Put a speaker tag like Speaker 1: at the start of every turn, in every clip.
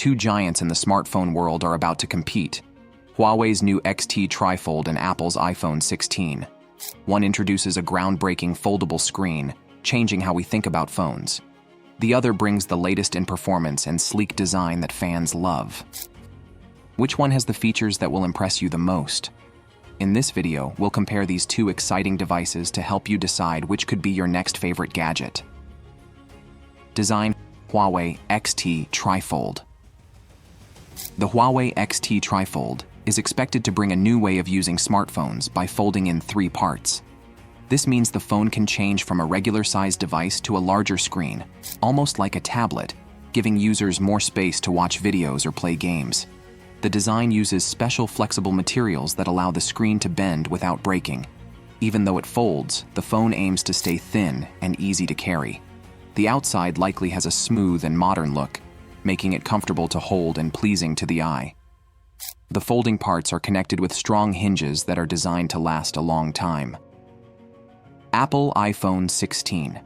Speaker 1: two giants in the smartphone world are about to compete: Huawei's new XT trifold and Apple's iPhone 16. One introduces a groundbreaking foldable screen, changing how we think about phones. The other brings the latest in performance and sleek design that fans love. Which one has the features that will impress you the most? In this video, we'll compare these two exciting devices to help you decide which could be your next favorite gadget. Design: Huawei XT Trifold. The Huawei XT Trifold is expected to bring a new way of using smartphones by folding in 3 parts. This means the phone can change from a regular-sized device to a larger screen, almost like a tablet, giving users more space to watch videos or play games. The design uses special flexible materials that allow the screen to bend without breaking. Even though it folds, the phone aims to stay thin and easy to carry. The outside likely has a smooth and modern look, making it comfortable to hold and pleasing to the eye. The folding parts are connected with strong hinges that are designed to last a long time. Apple iPhone 16.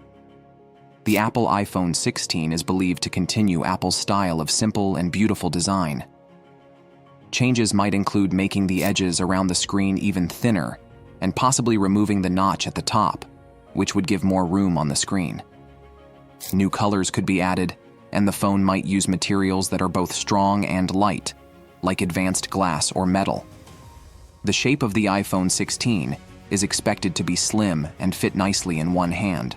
Speaker 1: The Apple iPhone 16 is believed to continue Apple's style of simple and beautiful design. Changes might include making the edges around the screen even thinner and possibly removing the notch at the top, which would give more room on the screen. New colors could be added, and the phone might use materials that are both strong and light, like advanced glass or metal. The shape of the iPhone 16 is expected to be slim and fit nicely in one hand.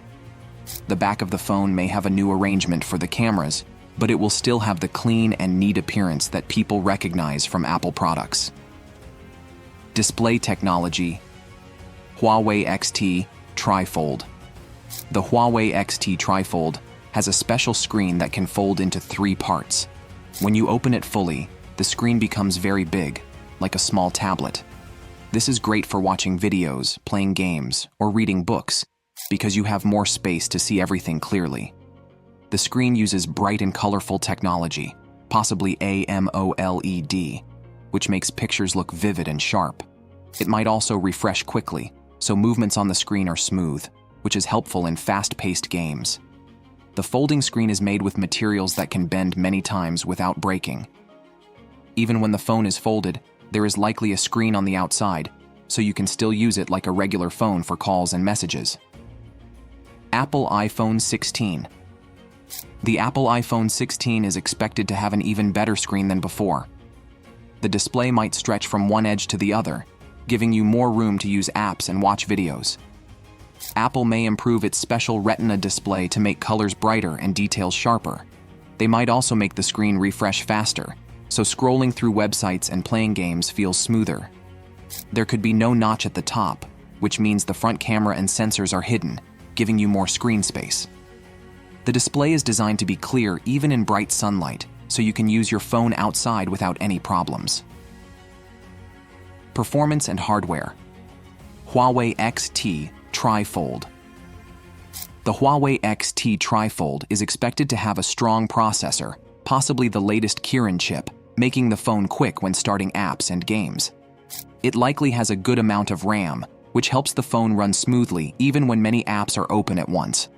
Speaker 1: The back of the phone may have a new arrangement for the cameras, but it will still have the clean and neat appearance that people recognize from Apple products. Display technology: Huawei XT Trifold. The Huawei XT Trifold has a special screen that can fold into 3 parts. When you open it fully, the screen becomes very big, like a small tablet. This is great for watching videos, playing games, or reading books, because you have more space to see everything clearly. The screen uses bright and colorful technology, possibly AMOLED, which makes pictures look vivid and sharp. It might also refresh quickly, so movements on the screen are smooth, which is helpful in fast-paced games. The folding screen is made with materials that can bend many times without breaking. Even when the phone is folded, there is likely a screen on the outside, so you can still use it like a regular phone for calls and messages. Apple iPhone 16. The Apple iPhone 16 is expected to have an even better screen than before. The display might stretch from one edge to the other, giving you more room to use apps and watch videos. Apple may improve its special Retina display to make colors brighter and details sharper. They might also make the screen refresh faster, so scrolling through websites and playing games feels smoother. There could be no notch at the top, which means the front camera and sensors are hidden, giving you more screen space. The display is designed to be clear even in bright sunlight, so you can use your phone outside without any problems. Performance and hardware: Huawei XT Trifold. The Huawei XT Trifold is expected to have a strong processor, possibly the latest Kirin chip, making the phone quick when starting apps and games. It likely has a good amount of RAM, which helps the phone run smoothly even when many apps are open at once.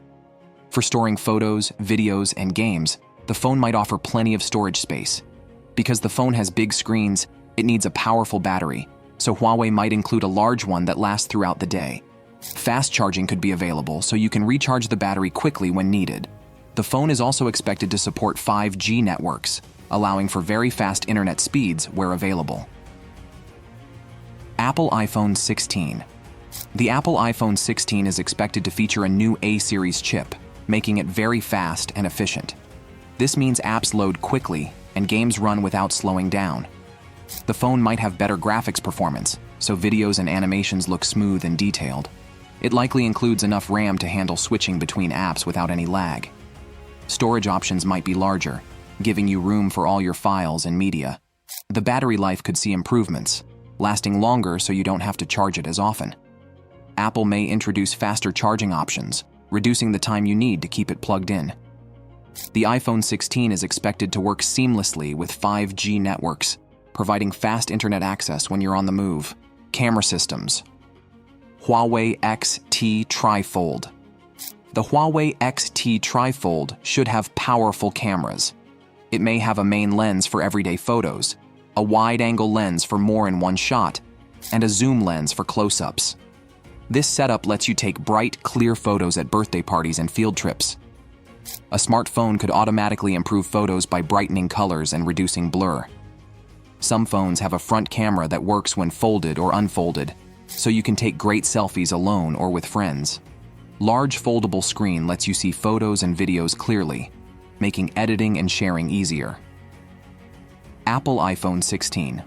Speaker 1: For storing photos, videos, and games, the phone might offer plenty of storage space. Because the phone has big screens, it needs a powerful battery, so Huawei might include a large one that lasts throughout the day. Fast charging could be available, so you can recharge the battery quickly when needed. The phone is also expected to support 5G networks, allowing for very fast internet speeds where available. Apple iPhone 16. The Apple iPhone 16 is expected to feature a new A-series chip, making it very fast and efficient. This means apps load quickly and games run without slowing down. The phone might have better graphics performance, so videos and animations look smooth and detailed. It likely includes enough RAM to handle switching between apps without any lag. Storage options might be larger, giving you room for all your files and media. The battery life could see improvements, lasting longer so you don't have to charge it as often. Apple may introduce faster charging options, reducing the time you need to keep it plugged in. The iPhone 16 is expected to work seamlessly with 5G networks, providing fast internet access when you're on the move. Camera systems: Huawei XT Trifold. The Huawei XT Trifold should have powerful cameras. It may have a main lens for everyday photos, a wide-angle lens for more in one shot, and a zoom lens for close-ups. This setup lets you take bright, clear photos at birthday parties and field trips. A smartphone could automatically improve photos by brightening colors and reducing blur. Some phones have a front camera that works when folded or unfolded, so you can take great selfies alone or with friends. Large foldable screen lets you see photos and videos clearly, making editing and sharing easier. Apple iPhone 16.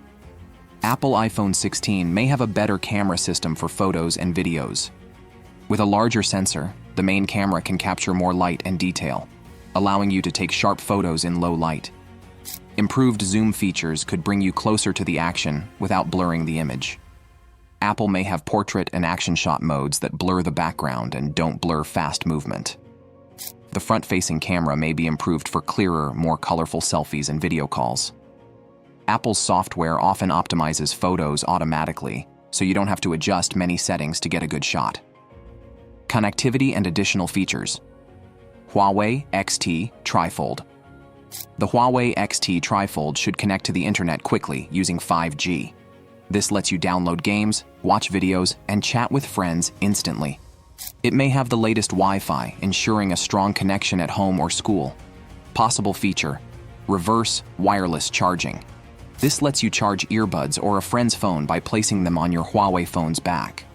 Speaker 1: Apple iPhone 16 may have a better camera system for photos and videos. With a larger sensor, the main camera can capture more light and detail, allowing you to take sharp photos in low light. Improved zoom features could bring you closer to the action without blurring the image. Apple may have portrait and action shot modes that blur the background and don't blur fast movement. The front-facing camera may be improved for clearer, more colorful selfies and video calls. Apple's software often optimizes photos automatically, so you don't have to adjust many settings to get a good shot. Connectivity and additional features. Huawei XT Trifold. The Huawei XT Trifold should connect to the internet quickly using 5G. This lets you download games, watch videos, and chat with friends instantly. It may have the latest Wi-Fi, ensuring a strong connection at home or school. Possible feature: reverse wireless charging. This lets you charge earbuds or a friend's phone by placing them on your Huawei phone's back.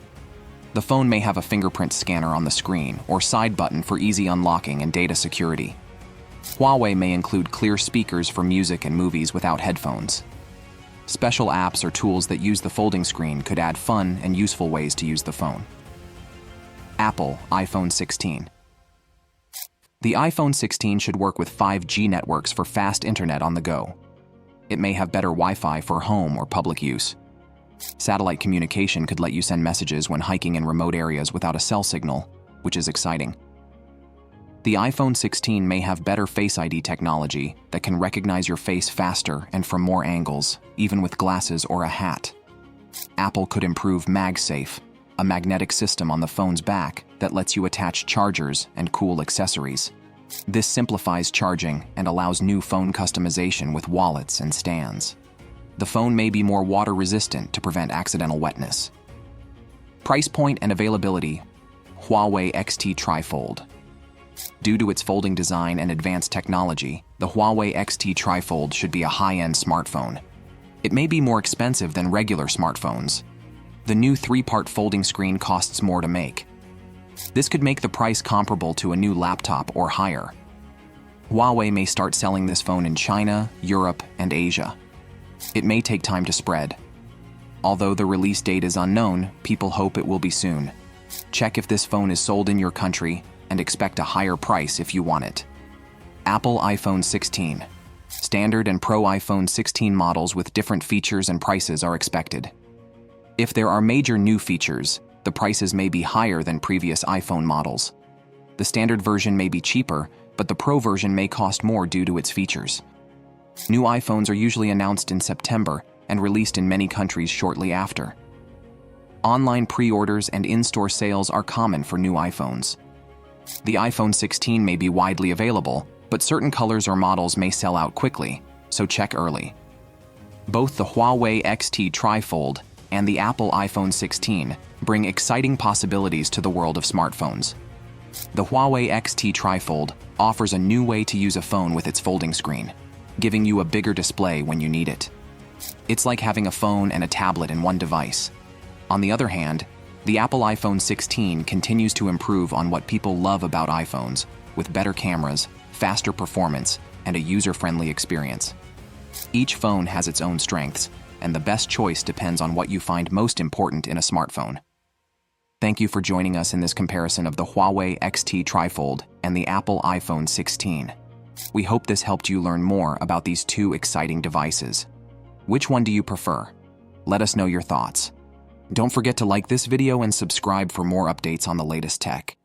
Speaker 1: The phone may have a fingerprint scanner on the screen or side button for easy unlocking and data security. Huawei may include clear speakers for music and movies without headphones. Special apps or tools that use the folding screen could add fun and useful ways to use the phone. Apple iPhone 16. The iPhone 16 should work with 5G networks for fast internet on the go. It may have better Wi-Fi for home or public use. Satellite communication could let you send messages when hiking in remote areas without a cell signal, which is exciting. The iPhone 16 may have better Face ID technology that can recognize your face faster and from more angles, even with glasses or a hat. Apple could improve MagSafe, a magnetic system on the phone's back that lets you attach chargers and cool accessories. This simplifies charging and allows new phone customization with wallets and stands. The phone may be more water-resistant to prevent accidental wetness. Price point and availability: Huawei XT Trifold. Due to its folding design and advanced technology, the Huawei XT Trifold should be a high-end smartphone. It may be more expensive than regular smartphones. The new 3-part folding screen costs more to make. This could make the price comparable to a new laptop or higher. Huawei may start selling this phone in China, Europe, and Asia. It may take time to spread. Although the release date is unknown, people hope it will be soon. Check if this phone is sold in your country and expect a higher price if you want it. Apple iPhone 16. Standard and Pro iPhone 16 models with different features and prices are expected. If there are major new features, the prices may be higher than previous iPhone models. The standard version may be cheaper, but the Pro version may cost more due to its features. New iPhones are usually announced in September and released in many countries shortly after. Online pre-orders and in-store sales are common for new iPhones. The iPhone 16 may be widely available, but certain colors or models may sell out quickly, so check early. Both the Huawei XT Trifold and the Apple iPhone 16 bring exciting possibilities to the world of smartphones. The Huawei XT Trifold offers a new way to use a phone with its folding screen, giving you a bigger display when you need it. It's like having a phone and a tablet in one device. On the other hand, the Apple iPhone 16 continues to improve on what people love about iPhones, with better cameras, faster performance, and a user-friendly experience. Each phone has its own strengths, and the best choice depends on what you find most important in a smartphone. Thank you for joining us in this comparison of the Huawei XT Trifold and the Apple iPhone 16. We hope this helped you learn more about these two exciting devices. Which one do you prefer? Let us know your thoughts. Don't forget to like this video and subscribe for more updates on the latest tech.